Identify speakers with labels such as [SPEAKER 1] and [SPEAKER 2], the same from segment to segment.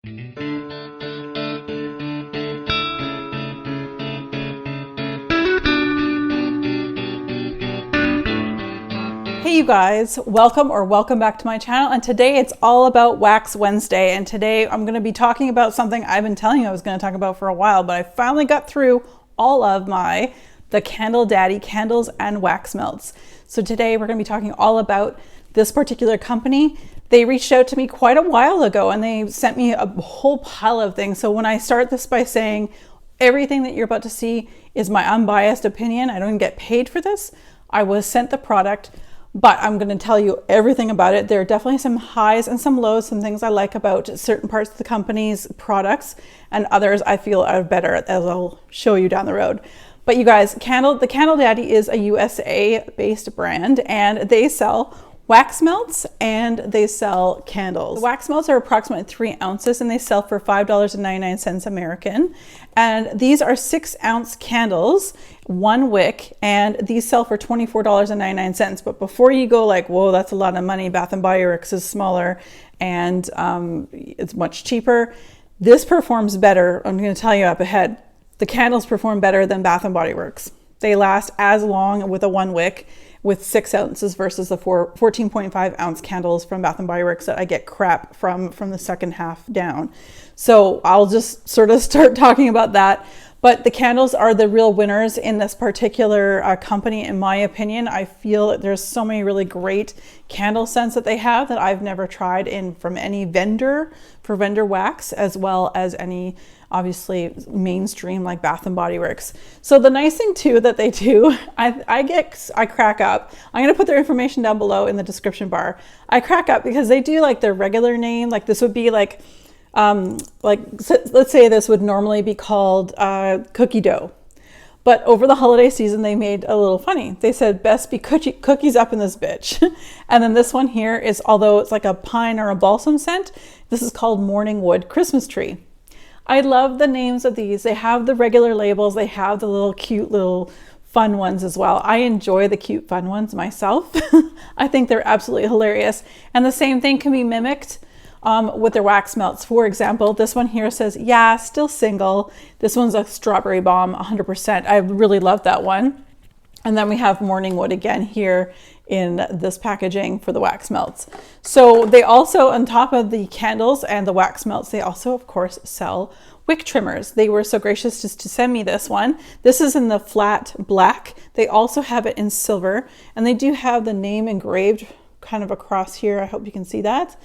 [SPEAKER 1] Hey you guys, welcome back to my channel, and today it's all about Wax Wednesday, and today I'm going to be talking about something I've been telling you I was going to talk about for a while, but I finally got through all of the Candle Daddy candles and wax melts. So today we're going to be talking all about this particular company. They reached out to me quite a while ago and they sent me a whole pile of things. So when I start this by saying everything that you're about to see is my unbiased opinion, I don't get paid for this. I was sent the product, but I'm going to tell you everything about it. There are definitely some highs and some lows, some things I like about certain parts of the company's products, and others I feel are better, as I'll show you down the road. But you guys, the Candle Daddy is a USA based brand, and they sell wax melts and they sell candles. The wax melts are approximately 3 ounces and they sell for $5.99 American. And these are 6-ounce candles, 1 wick, and these sell for $24.99. But before you go like, whoa, that's a lot of money, Bath & Body Works is smaller and it's much cheaper. This performs better. I'm going to tell you up ahead. The candles perform better than Bath & Body Works. They last as long with a 1 wick with 6 ounces versus the 14.5 ounce candles from Bath & Body Works that I get crap from the second half down. So I'll just sort of start talking about that. But the candles are the real winners in this particular company, in my opinion. I feel that there's so many really great candle scents that they have that I've never tried from any vendor for vendor wax, as well as any obviously mainstream like Bath & Body Works. So the nice thing too that they do, I crack up. I'm going to put their information down below in the description bar. I crack up because they do like their regular name. Like this would be like let's say this would normally be called cookie dough. But over the holiday season, they made a little funny. They said, best be cookies up in this bitch. And then this one here is, although it's like a pine or a balsam scent, this is called Morning Wood Christmas Tree. I love the names of these. They have the regular labels. They have the little cute little fun ones as well. I enjoy the cute fun ones myself. I think they're absolutely hilarious. And the same thing can be mimicked with their wax melts. For example, this one here says, yeah, still single. This one's a strawberry bomb, 100%. I really love that one. And then we have Morning Wood again here in this packaging for the wax melts. So they also, on top of the candles and the wax melts, they also of course sell wick trimmers. They were so gracious just to send me this one. This is in the flat black. They also have it in silver, and they do have the name engraved kind of across here. I hope you can see that.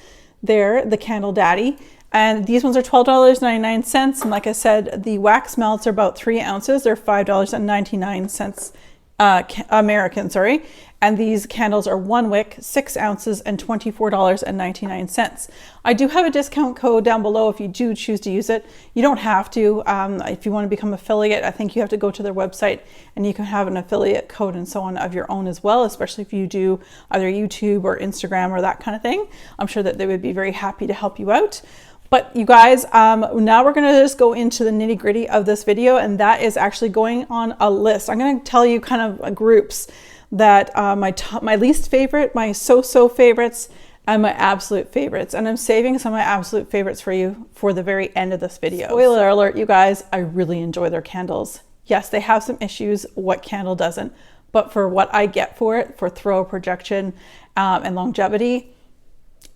[SPEAKER 1] They're the Candle Daddy. And these ones are $12.99. And like I said, the wax melts are about 3 ounces. They're $5.99 American, sorry. And these candles are 1 wick, 6 ounces, and $24.99. I do have a discount code down below if you do choose to use it. You don't have to. If you want to become affiliate, I think you have to go to their website and you can have an affiliate code and so on of your own as well, especially if you do either YouTube or Instagram or that kind of thing. I'm sure that they would be very happy to help you out. But you guys, now we're going to just go into the nitty gritty of this video, and that is actually going on a list. I'm going to tell you kind of groups that my least favorite, my so-so favorites, and my absolute favorites. And I'm saving some of my absolute favorites for you for the very end of this video. Spoiler alert, you guys, I really enjoy their candles. Yes, they have some issues. What candle doesn't? But for what I get for it, for throw, projection, and longevity,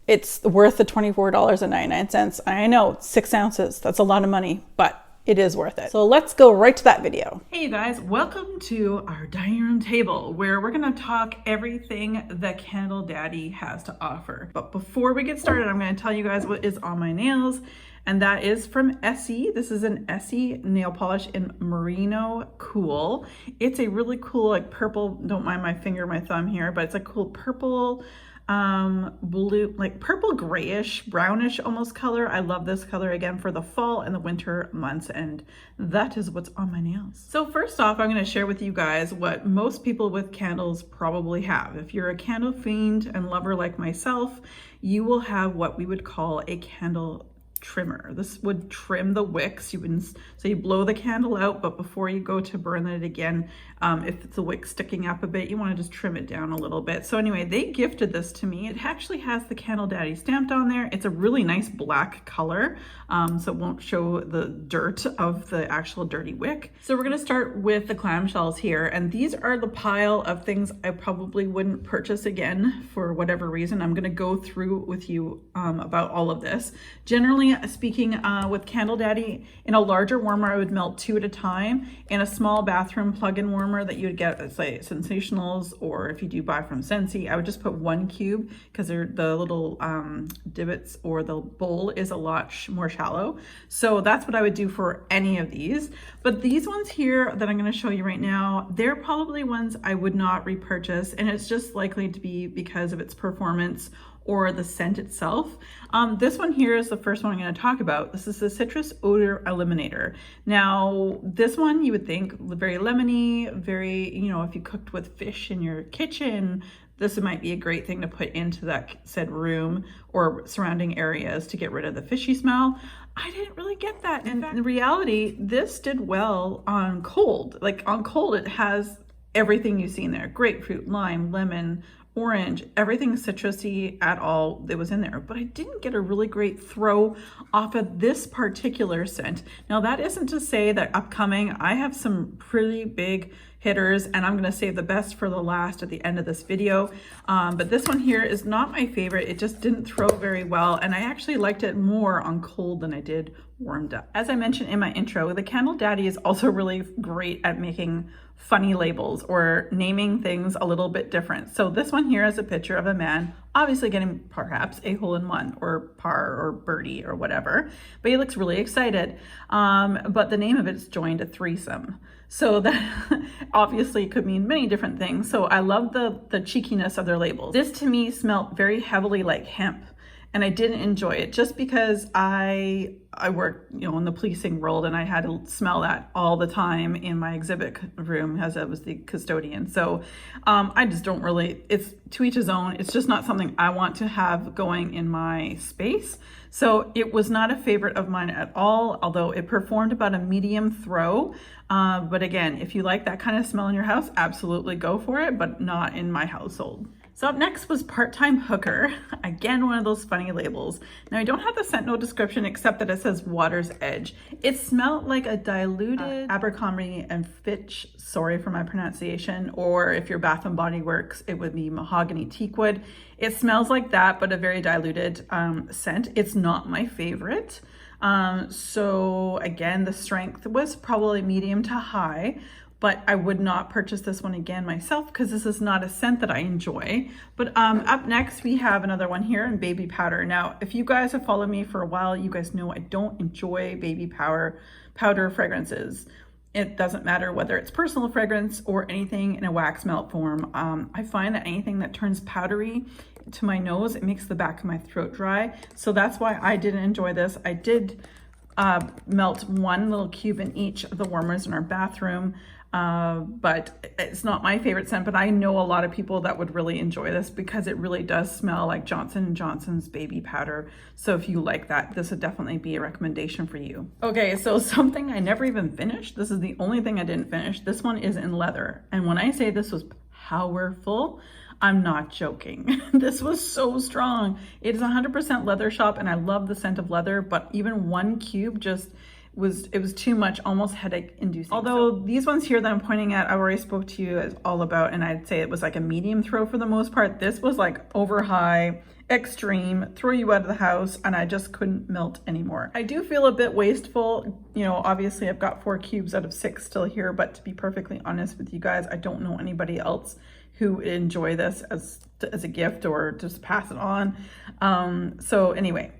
[SPEAKER 1] it's worth the $24.99. I know, 6 ounces, that's a lot of money, but it is worth it. So let's go right to that video. Hey you guys, welcome to our dining room table where we're gonna talk everything that Candle Daddy has to offer. But before we get started, I'm gonna tell you guys what is on my nails, and that is from Essie. This is an Essie nail polish in Merino Cool. It's a really cool, like purple, don't mind my finger, my thumb here, but it's a cool purple, blue, like purple grayish, brownish almost color. I love this color again for the fall and the winter months, and that is what's on my nails. So first off, I'm going to share with you guys what most people with candles probably have. If you're a candle fiend and lover like myself, you will have what we would call a candle trimmer. This would trim the wicks. So you blow the candle out, but before you go to burn it again, if the wick's sticking up a bit, you want to just trim it down a little bit. So anyway, they gifted this to me. It actually has the Candle Daddy stamped on there. It's a really nice black color, so it won't show the dirt of the actual dirty wick. So we're going to start with the clamshells here, and these are the pile of things I probably wouldn't purchase again for whatever reason. I'm going to go through with you about all of this. Generally speaking, with Candle Daddy, in a larger warmer, I would melt 2 at a time. In a small bathroom plug-in warmer that you would get at, say, Sensationals, or if you do buy from Scentsy, I would just put 1 cube because they're the little divots, or the bowl is a lot more shallow. So that's what I would do for any of these. But these ones here that I'm going to show you right now, they're probably ones I would not repurchase, and it's just likely to be because of its performance or the scent itself. This one here is the first one I'm going to talk about. This is the Citrus Odor Eliminator. Now, this one you would think very lemony, very, you know, if you cooked with fish in your kitchen, this might be a great thing to put into that said room or surrounding areas to get rid of the fishy smell. I didn't really get that. In reality, this did well on cold. Like on cold, it has everything you see in there: grapefruit, lime, lemon, orange, everything citrusy at all that was in there. But I didn't get a really great throw off of this particular scent. Now, that isn't to say that upcoming, I have some pretty big hitters, and I'm going to save the best for the last at the end of this video. But this one here is not my favorite. It just didn't throw very well, and I actually liked it more on cold than I did warmed up. As I mentioned in my intro, the Candle Daddy is also really great at making funny labels or naming things a little bit different. So this one here is a picture of a man obviously getting perhaps a hole-in-one or par or birdie or whatever, but he looks really excited. But the name of it is joined a threesome. So that obviously could mean many different things. So I love the cheekiness of their labels. This to me smelled very heavily like hemp, and I didn't enjoy it just because I work, you know, in the policing world, and I had to smell that all the time in my exhibit room as I was the custodian. So I just don't really, it's to each his own. It's just not something I want to have going in my space. So it was not a favorite of mine at all, although it performed about a medium throw. But again, if you like that kind of smell in your house, absolutely go for it, but not in my household. So up next was Part-Time Hooker. Again, one of those funny labels. Now, I don't have the scent note description except that it says Water's Edge. It smelled like a diluted Abercrombie and Fitch, sorry for my pronunciation, or if you're Bath and Body Works, it would be Mahogany Teakwood. It smells like that, but a very diluted scent. It's not my favorite. So again, the strength was probably medium to high, but I would not purchase this one again myself because this is not a scent that I enjoy. But up next, we have another one here in Baby Powder. Now, if you guys have followed me for a while, you guys know I don't enjoy baby powder fragrances. It doesn't matter whether it's personal fragrance or anything in a wax melt form. I find that anything that turns powdery to my nose, it makes the back of my throat dry. So that's why I didn't enjoy this. I did melt 1 little cube in each of the warmers in our bathroom. But it's not my favorite scent, but I know a lot of people that would really enjoy this because it really does smell like Johnson & Johnson's baby powder. So if you like that, this would definitely be a recommendation for you. Okay, so something I never even finished. This is the only thing I didn't finish. This one is in leather. And when I say this was powerful, I'm not joking. This was so strong. It is 100% leather shop, and I love the scent of leather, but even 1 cube just it was too much, almost headache inducing. Although these ones here that I'm pointing at, I already spoke to you all about, and I'd say it was like a medium throw for the most part. This was like over high, extreme, throw you out of the house, and I just couldn't melt anymore. I do feel a bit wasteful. You know, obviously I've got 4 cubes out of 6 still here, but to be perfectly honest with you guys, I don't know anybody else who would enjoy this as a gift or just pass it on. So anyway,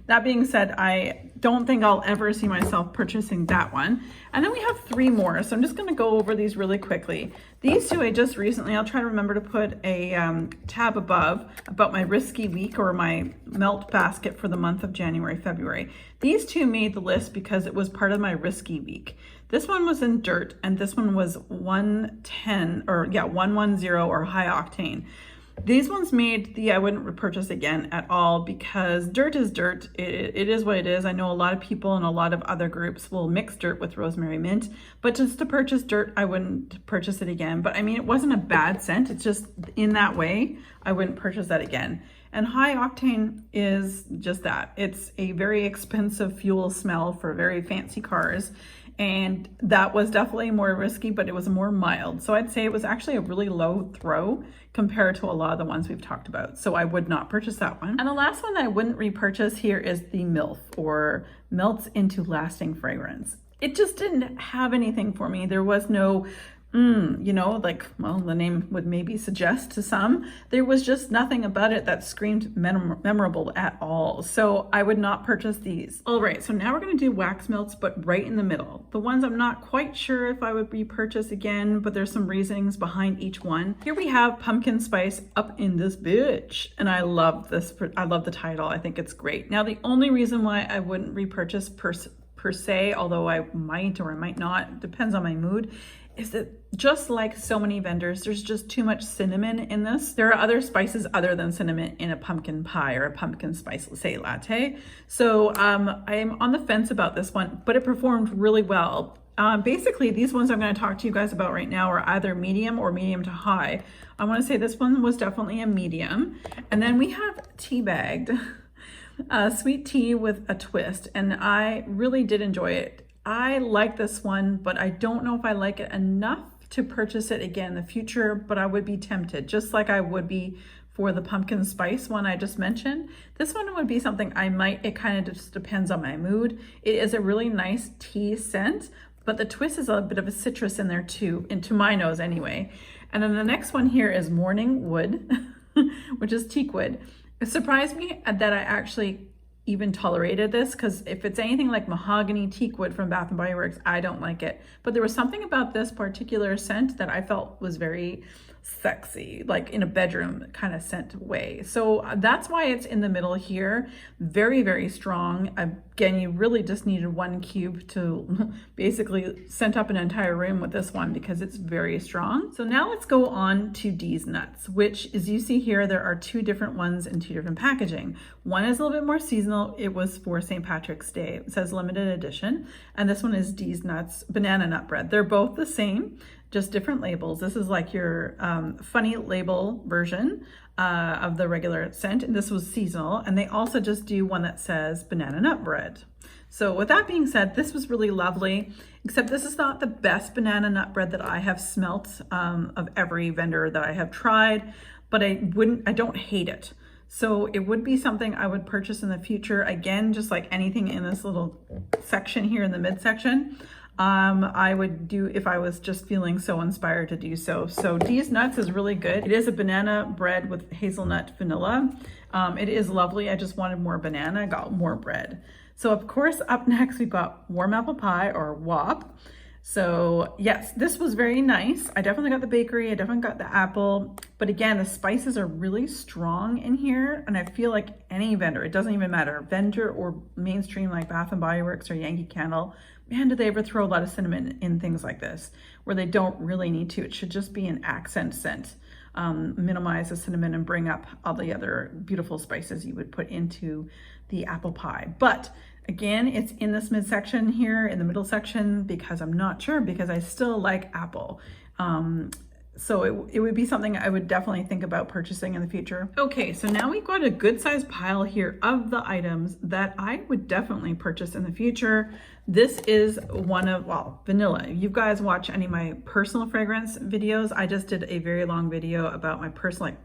[SPEAKER 1] that being said, I don't think I'll ever see myself purchasing that one. And then we have 3 more. So I'm just going to go over these really quickly. These 2 I just recently, I'll try to remember to put a tab above about my risky week or my melt basket for the month of January, February. These 2 made the list because it was part of my risky week. This one was in dirt, and this one was 110 or 110 or high octane. These ones made the I wouldn't repurchase again at all, because dirt is dirt. It is what it is. I know a lot of people and a lot of other groups will mix dirt with rosemary mint, but just to purchase dirt, I wouldn't purchase it again. But I mean, it wasn't a bad scent. It's just in that way, I wouldn't purchase that again. And high octane is just that. It's a very expensive fuel smell for very fancy cars. And that was definitely more risky, but it was more mild. So I'd say it was actually a really low throw compared to a lot of the ones we've talked about. So I would not purchase that one. And the last one that I wouldn't repurchase here is the MILF, or Melts into Lasting Fragrance. It just didn't have anything for me. There was no you know, like, well, the name would maybe suggest to some, there was just nothing about it that screamed memorable at all. So I would not purchase these. All right, so now we're going to do wax melts, but right in the middle. The ones I'm not quite sure if I would repurchase again, but there's some reasonings behind each one. Here we have pumpkin spice up in this bitch. And I love this. I love the title. I think it's great. Now, the only reason why I wouldn't repurchase per se, although I might or I might not, depends on my mood, is that just like so many vendors, there's just too much cinnamon in this. There are other spices other than cinnamon in a pumpkin pie or a pumpkin spice, say, latte. So I am on the fence about this one, but it performed really well. Basically, these ones I'm going to talk to you guys about right now are either medium or medium to high. I want to say this one was definitely a medium. And then we have Teabagged, sweet tea with a twist, and I really did enjoy it. I like this one, but I don't know if I like it enough to purchase it again in the future, but I would be tempted, just like I would be for the pumpkin spice one I just mentioned. This one would be something I might, it kind of just depends on my mood. It is a really nice tea scent, but the twist is a bit of a citrus in there too, into my nose anyway. And then the next one here is Morning Wood, which is teak wood. It surprised me that I actually even tolerated this, because if it's anything like mahogany teak wood from Bath & Body Works, I don't like it. But there was something about this particular scent that I felt was very sexy, like in a bedroom kind of scent way. So that's why it's in the middle here. Very, very strong. Again, you really just needed one cube to basically scent up an entire room with this one, because it's very strong. So now let's go on to D's Nuts, which, as you see here, there are two different ones in two different packaging. One is a little bit more seasonal. It was for St. Patrick's Day. It says limited edition. And this one is D's Nuts Banana Nut Bread. They're both the same, just different labels. This is like your funny label version of the regular scent, and this was seasonal. And they also just do one that says banana nut bread. So with that being said, this was really lovely, except this is not the best banana nut bread that I have smelt of every vendor that I have tried, but I don't hate it. So it would be something I would purchase in the future. Again, just like anything in this little section here in the midsection, I would do if I was just feeling so inspired to do so. So D's Nuts is really good. It is a banana bread with hazelnut vanilla. It is lovely. I just wanted more banana. I got more bread. So of course, up next, we've got warm apple pie, or WAP. So yes, this was very nice. I definitely got the bakery. I definitely got the apple. But again, the spices are really strong in here. And I feel like any vendor, it doesn't even matter, vendor or mainstream like Bath & Body Works or Yankee Candle, man, do they ever throw a lot of cinnamon in things like this where they don't really need to. It should just be an accent scent. Minimize the cinnamon and bring up all the other beautiful spices you would put into the apple pie. But again, it's in this midsection here, in the middle section, because I'm not sure, because I still like apple. So it would be something I would definitely think about purchasing in the future. Okay, so now we've got a good sized pile here of the items that I would definitely purchase in the future. This is one of, well, vanilla. You guys watch any of my personal fragrance videos. I just did a very long video about my personal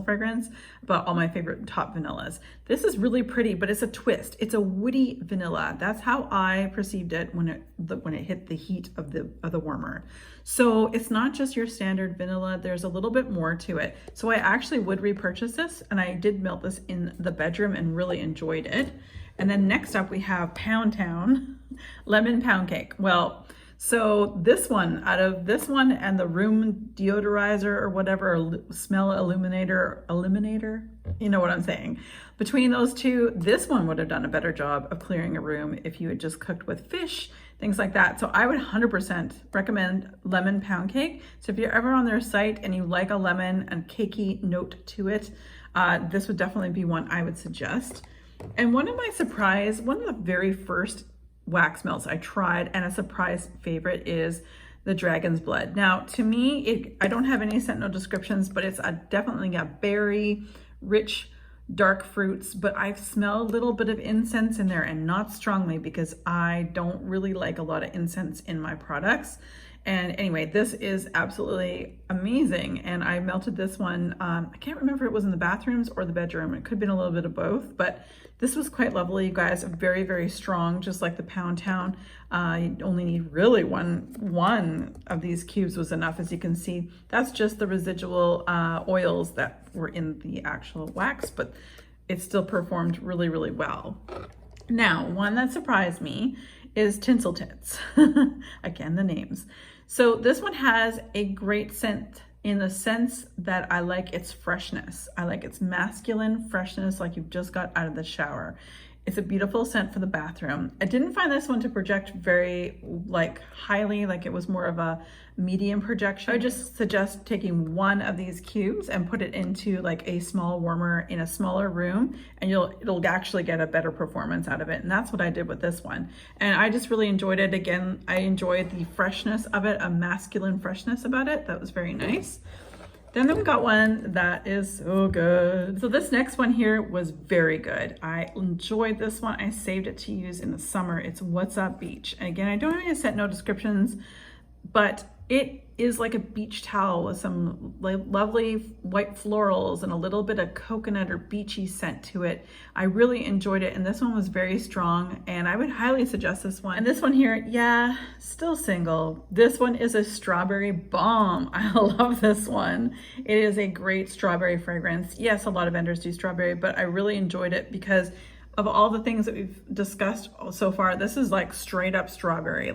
[SPEAKER 1] fragrance, about all my favorite top vanillas. This is really pretty, but it's a twist. It's a woody vanilla. That's how I perceived it when it hit the heat of the warmer. So it's not just your standard vanilla. There's a little bit more to it. So I actually would repurchase this, and I did melt this in the bedroom and really enjoyed it. And then next up we have Pound Town Lemon Pound Cake. Well, So this one, out of this one and the room deodorizer or whatever, or smell eliminator, you know what I'm saying. Between those two, this one would have done a better job of clearing a room if you had just cooked with fish, things like that. So I would 100% recommend lemon pound cake. So if you're ever on their site and you like a lemon and cakey note to it, this would definitely be one I would suggest. And one of the very first wax melts I tried and a surprise favorite is the dragon's blood. Now to me, I don't have any scent note descriptions, but it's definitely a berry, rich, dark fruits, but I smell a little bit of incense in there, and not strongly, because I don't really like a lot of incense in my products. And anyway, this is absolutely amazing. And I melted this one. I can't remember if it was in the bathrooms or the bedroom. It could have been a little bit of both, but this was quite lovely, you guys. Very, very strong, just like the Pound Town. You only need really one of these cubes was enough. As you can see, that's just the residual oils that were in the actual wax, but it still performed really, really well. Now, one that surprised me is Tinsel Tits. Again, the names. So this one has a great scent in the sense that I like its freshness. I like its masculine freshness, like you've just got out of the shower. It's a beautiful scent for the bathroom. I didn't find this one to project very highly, like it was more of a medium projection. I would just suggest taking one of these cubes and put it into like a small warmer in a smaller room, and it'll actually get a better performance out of it. And that's what I did with this one. And I just really enjoyed it. Again, I enjoyed the freshness of it, a masculine freshness about it. That was very nice. Then we got one that is so good. So this next one here was very good. I enjoyed this one. I saved it to use in the summer. It's What's Up Beach. And again, I don't have any scent note descriptions, but it is like a beach towel with some lovely white florals and a little bit of coconut or beachy scent to it. I really enjoyed it, and this one was very strong, and I would highly suggest this one. And this one here, yeah, still single. This one is a strawberry bomb. I love this one. It is a great strawberry fragrance. Yes, a lot of vendors do strawberry, but I really enjoyed it because of all the things that we've discussed so far, this is like straight up strawberry,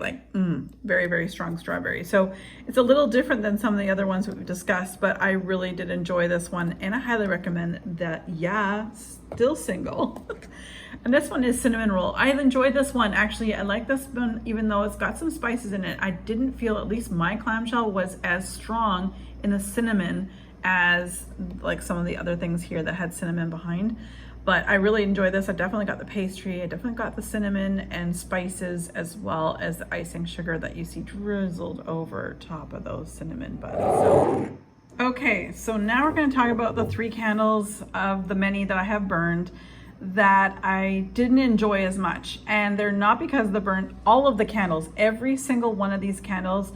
[SPEAKER 1] very, very strong strawberry. So it's a little different than some of the other ones that we've discussed, but I really did enjoy this one, and I highly recommend that. Yeah, still single. And this one is cinnamon roll. I enjoyed this one. Actually, I like this one, even though it's got some spices in it. I didn't feel, at least my clamshell was as strong in the cinnamon as like some of the other things here that had cinnamon behind. But I really enjoy this. I definitely got the pastry. I definitely got the cinnamon and spices, as well as the icing sugar that you see drizzled over top of those cinnamon buds. So, okay, so now we're going to talk about the 3 candles of the many that I have burned that I didn't enjoy as much. And they're not because of the burn. All of the candles, every single one of these candles,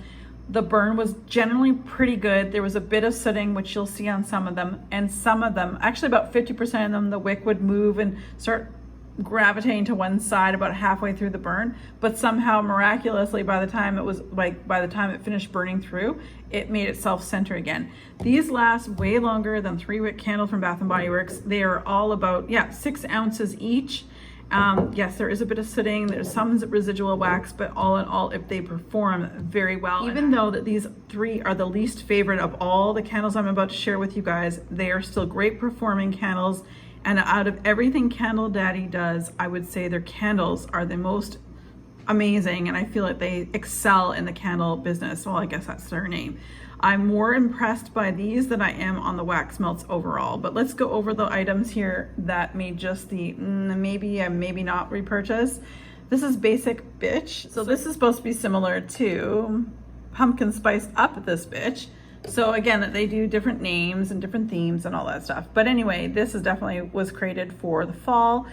[SPEAKER 1] the burn was generally pretty good. There was a bit of sooting, which you'll see on some of them, and some of them, actually about 50% of them, the wick would move and start gravitating to one side about halfway through the burn. But somehow, miraculously, by the time it finished burning through, it made itself center again. These last way longer than 3 wick candles from Bath & Body Works. They are all about 6 ounces each. Yes, there is a bit of sooting, there's some residual wax, but all in all, if they perform very well. Even though that these 3 are the least favorite of all the candles I'm about to share with you guys, they are still great performing candles. And out of everything Candle Daddy does, I would say their candles are the most amazing, and I feel like they excel in the candle business. Well, I guess that's their name. I'm more impressed by these than I am on the wax melts overall. But let's go over the items here that made just the maybe not repurchase. This is Basic Bitch. So this is supposed to be similar to Pumpkin Spice Up This Bitch. So again, they do different names and different themes and all that stuff. But anyway, this is definitely was created for the fall.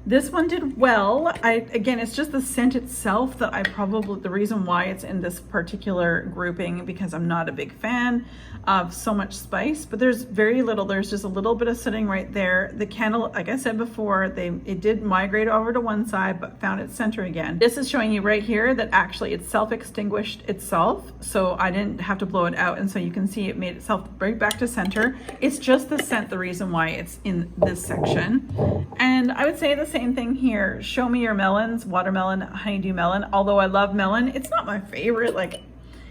[SPEAKER 1] This one did well. Again, it's just the scent itself that the reason why it's in this particular grouping, because I'm not a big fan of so much spice, but there's very little. There's just a little bit of sitting right there. The candle, like I said before, it did migrate over to one side, but found its center again. This is showing you right here that actually it self-extinguished itself. So I didn't have to blow it out. And so you can see it made itself right back to center. It's just the scent, the reason why it's in this section. And I would say the same same thing here. Show me your melons, watermelon, honeydew melon. Although I love melon, it's not my favorite. Like,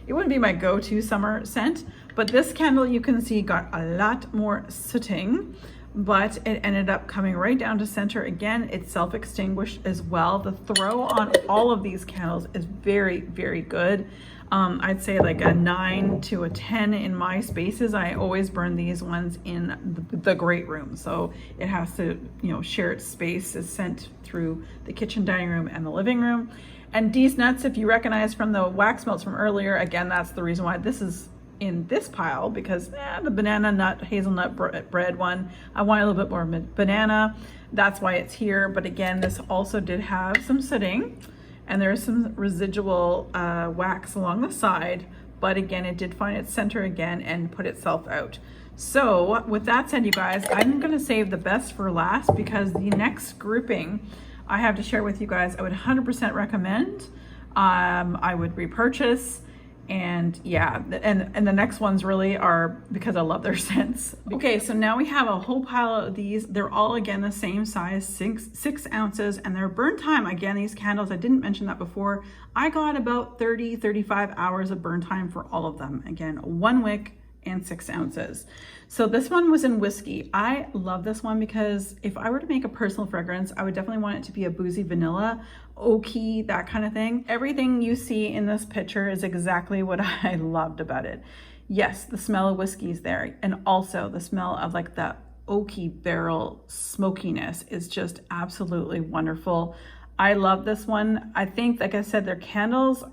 [SPEAKER 1] it wouldn't be my go-to summer scent, but this candle you can see got a lot more sooting, but it ended up coming right down to center. Again, it's self-extinguished as well. The throw on all of these candles is very, very good. I'd say like a 9 to a 10 in my spaces. I always burn these ones in the great room. So it has to, you know, share its space, is sent through the kitchen, dining room, and the living room. And these nuts, if you recognize from the wax melts from earlier, again, that's the reason why this is in this pile, because the banana nut hazelnut bread one, I want a little bit more banana. That's why it's here. But again, this also did have some sitting, and there's some residual wax along the side, but again, it did find its center again and put itself out. So with that said, you guys, I'm gonna save the best for last, because the next grouping I have to share with you guys, I would 100% recommend. I would repurchase. And yeah, and the next ones really are because I love their scents. Okay, so now we have a whole pile of these. They're all, again, the same size, 6 ounces, and their burn time, again, these candles, I didn't mention that before, I got about 35 hours of burn time for all of them. Again, 1 wick and 6 ounces. So this one was in whiskey. I love this one because if I were to make a personal fragrance, I would definitely want it to be a boozy vanilla, oaky, that kind of thing. Everything you see in this picture is exactly what I loved about it. Yes, the smell of whiskey is there, and also the smell of like the oaky barrel smokiness is just absolutely wonderful. I love this one. I think, like I said, their candles,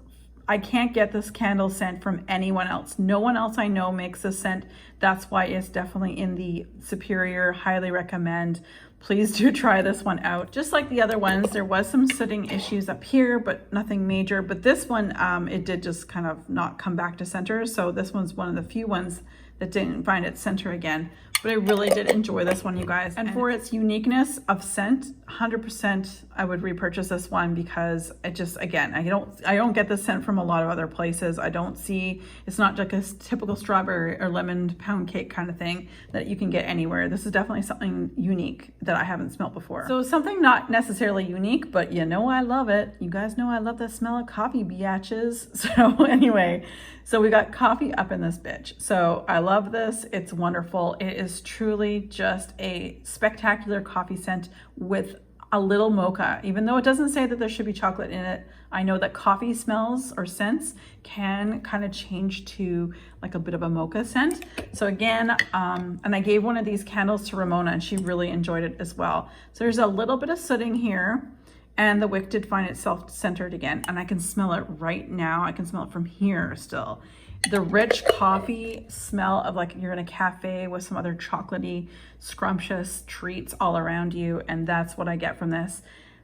[SPEAKER 1] I can't get this candle scent from anyone else. No one else I know makes this scent. That's why it's definitely in the superior, highly recommend. Please do try this one out. Just like the other ones, there was some sooting issues up here, but nothing major. But this one, it did just kind of not come back to center. So this one's one of the few ones that didn't find its center again. But I really did enjoy this one, you guys. And for its uniqueness of scent, 100% I would repurchase this one, because it just, again, I don't get this scent from a lot of other places. I don't see, it's not like a typical strawberry or lemon pound cake kind of thing that you can get anywhere. This is definitely something unique that I haven't smelled before. So something not necessarily unique, but you know I love it. You guys know I love the smell of coffee, biatches. So anyway, so we got coffee up in this bitch. So I love this. It's wonderful. It is truly just a spectacular coffee scent with a little mocha. Even though it doesn't say that there should be chocolate in it, I know that coffee smells or scents can kind of change to like a bit of a mocha scent. So again, and I gave one of these candles to Ramona and she really enjoyed it as well. So there's a little bit of sooting here, and the wick did find itself centered again, and I can smell it right now. I can smell it from here still. The rich coffee smell of like you're in a cafe with some other chocolatey, scrumptious treats all around you, and that's what I get from this.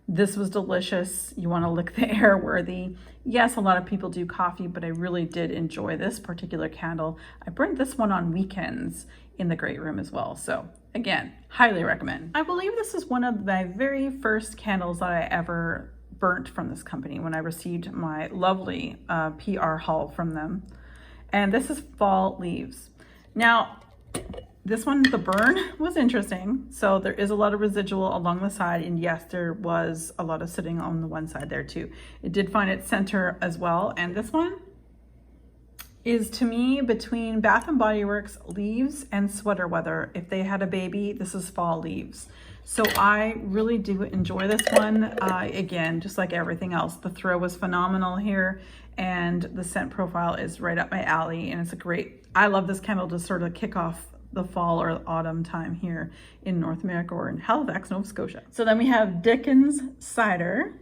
[SPEAKER 1] This was delicious. You want to lick the air worthy. Yes, a lot of people do coffee, but I really did enjoy this particular candle. I burned this one on weekends in the great room as well. So again, highly recommend. I believe this is one of my very first candles that I ever burnt from this company when I received my lovely PR haul from them. And this is Fall Leaves. Now, this one, the burn was interesting. So there is a lot of residual along the side, and yes, there was a lot of sitting on the one side there too. It did find its center as well. And this one is, to me, between Bath & Body Works Leaves and Sweater Weather. If they had a baby, this is Fall Leaves. So I really do enjoy this one. Again, just like everything else, the throw was phenomenal here, and the scent profile is right up my alley, and it's a great, I love this candle to sort of kick off the fall or autumn time here in North America, or in Halifax, Nova Scotia. So then we have Dickens Cider.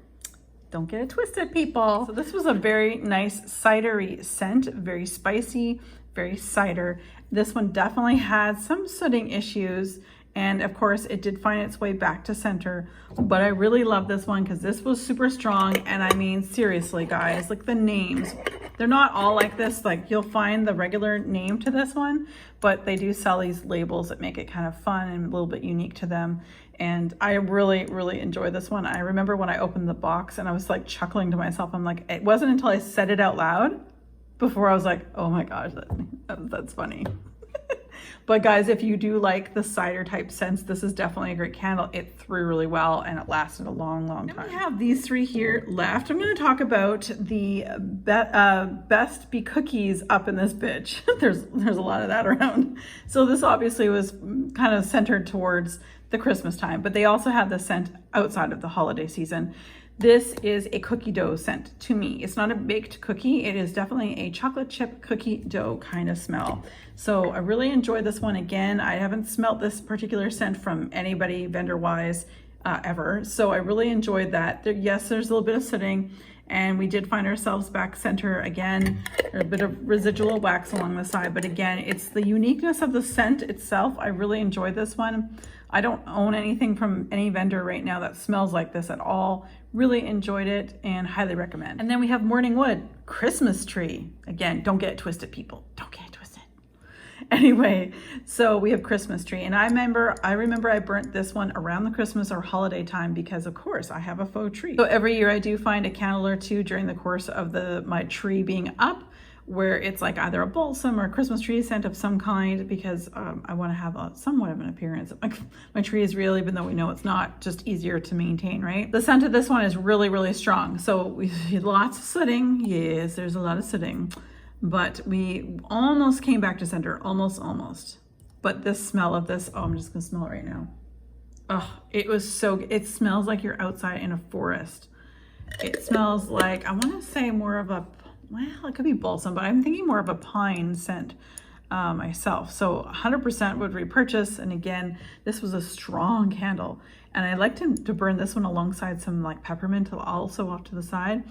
[SPEAKER 1] Don't get it twisted, people. So this was a very nice cidery scent, very spicy, very cider. This one definitely had some sooting issues, and of course it did find its way back to center, but I really love this one because this was super strong. And I mean, seriously guys, like the names, they're not all like this. Like you'll find the regular name to this one, but they do sell these labels that make it kind of fun and a little bit unique to them. And I really, really enjoy this one. I remember when I opened the box and I was like chuckling to myself. I'm like, it wasn't until I said it out loud before I was like, oh my gosh, that's funny. But guys, if you do like the cider type scents, this is definitely a great candle. It threw really well and it lasted a long time. We have these three here left. I'm going to talk about the best be cookies up in this bitch. there's a lot of that around. So this obviously was kind of centered towards the Christmas time, but they also have the scent outside of the holiday season. This is a cookie dough scent to me. It's not a baked cookie. It is definitely a chocolate chip cookie dough kind of smell. So I really enjoyed this one. Again, I haven't smelt this particular scent from anybody vendor-wise ever. So I really enjoyed that. Yes, there's a little bit of sitting, and we did find ourselves back center again. There's a bit of residual wax along the side, but again, it's the uniqueness of the scent itself. I really enjoyed this one. I don't own anything from any vendor right now that smells like this at all. Really enjoyed it and highly recommend. And then we have Morning Wood Christmas Tree. Again, don't get it twisted, people. Don't get it twisted. Anyway, so we have Christmas Tree, and I remember I burnt this one around the Christmas or holiday time because of course I have a faux tree. So every year I do find a candle or two during the course of my tree being up, where it's like either a balsam or a Christmas tree scent of some kind, because I want to have somewhat of an appearance. My tree is real, even though we know it's not, just easier to maintain, right? The scent of this one is really strong. So we had lots of sitting. Yes, there's a lot of sitting, but we almost came back to center, almost. But this smell of this, oh, I'm just gonna smell it right now. Oh, it was so good. It smells like you're outside in a forest. It smells like, I want to say more of a, well, it could be balsam, but I'm thinking more of a pine scent myself. So 100% would repurchase. And again, this was a strong candle. And I like to burn this one alongside some like peppermint also off to the side.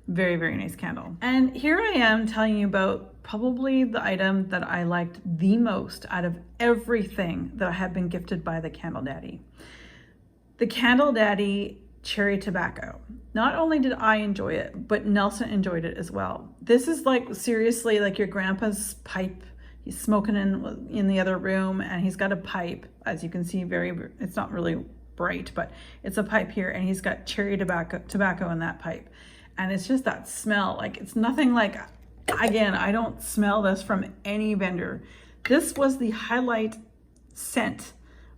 [SPEAKER 1] Very nice candle. And here I am telling you about probably the item that I liked the most out of everything that I have been gifted by the Candle Daddy. The Candle Daddy cherry tobacco. Not only did I enjoy it, but Nelson enjoyed it as well. This is like seriously like your grandpa's pipe. He's smoking in the other room, and he's got a pipe, as you can see, it's not really bright, but it's a pipe here, and he's got cherry tobacco in that pipe. And it's just that smell, like it's nothing like, again, I don't smell this from any vendor. This was the highlight scent,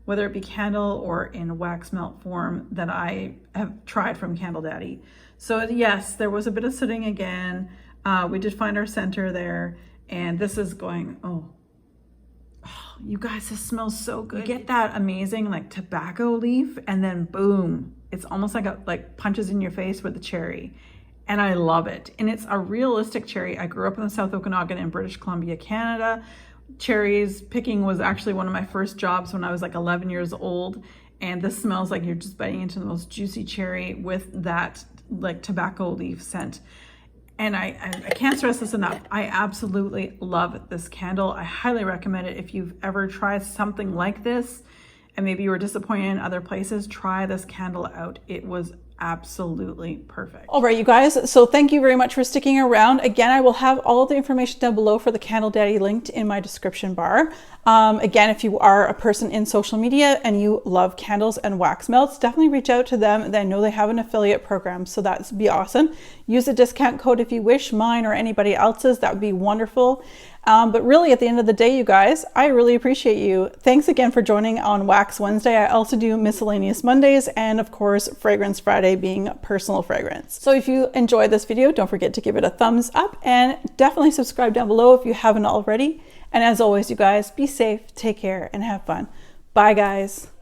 [SPEAKER 1] whether it be candle or in wax melt form, that I have tried from Candle Daddy. So yes, there was a bit of sitting again. We did find our center there, and this is going, oh, you guys, this smells so good. You get that amazing like tobacco leaf, and then boom, it's almost like punches in your face with the cherry. And I love it. And it's a realistic cherry. I grew up in the South Okanagan in British Columbia, Canada. Cherries picking was actually one of my first jobs when I was like 11 years old, and this smells like you're just biting into the most juicy cherry with that like tobacco leaf scent. And I can't stress this enough. I absolutely love this candle. I highly recommend it. If you've ever tried something like this and maybe you were disappointed in other places, try this candle out. It was absolutely perfect. All right, you guys, so thank you very much for sticking around. Again, I will have all the information down below for the Candle Daddy linked in my description bar. Again, if you are a person in social media and you love candles and wax melts, definitely reach out to them. I know they have an affiliate program, so that'd be awesome. Use a discount code if you wish, mine or anybody else's. That would be wonderful. But really, at the end of the day, you guys, I really appreciate you. Thanks again for joining on Wax Wednesday. I also do Miscellaneous Mondays, and of course, Fragrance Friday being personal fragrance. So if you enjoyed this video, don't forget to give it a thumbs up, and definitely subscribe down below if you haven't already. And as always, you guys, be safe, take care, and have fun. Bye, guys.